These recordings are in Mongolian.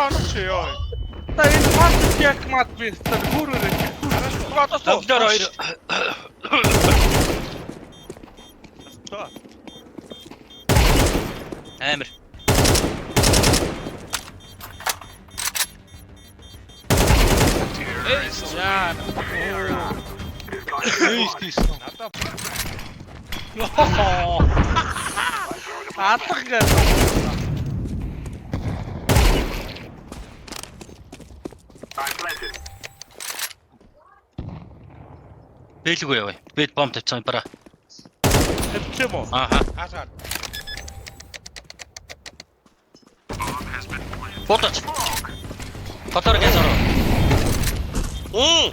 анахшаа. Та энэ фант яг мат би хүрээрээ. Тавдар хоёр. Амир. Яа. Эйс. Надад. Атах гэ. Бэлгүй яваа. Бэл бомб тавьсан бараа. Хэвчэм үү? Ааха. Хасаад. Фоточ. Фотор гэсэр. Оо.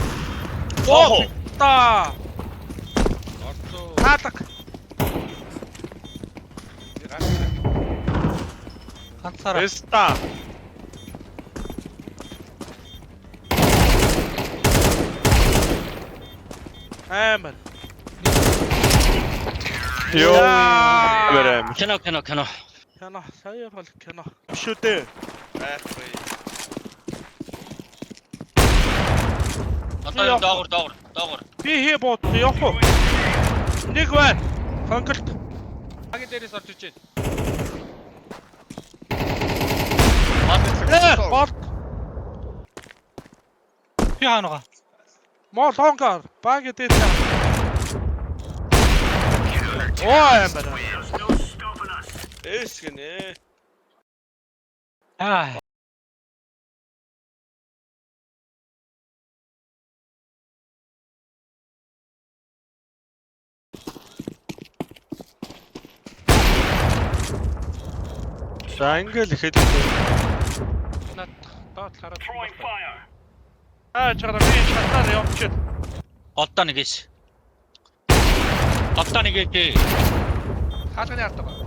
Та. Орцоо. Атах. Ганцаараа. Эста. Амир. Ёо. Бэрэм. Кино. Кино. Сая бол кино. Биш үү дээ. Байхгүй. Одоо доогор. Би хий бод явах уу? Нэг байна. Конкрет. Хагийн дээрээс орж иж байна. Бод. Би хаанага. Мол лонгор. Баг дээр. Оо амир. Эс гинэ. Аа. За ингээл ихэд Над доод хараад. Чараа би шатаар явчих. Оддоо нэгээс. Хаалганы ард байгаа.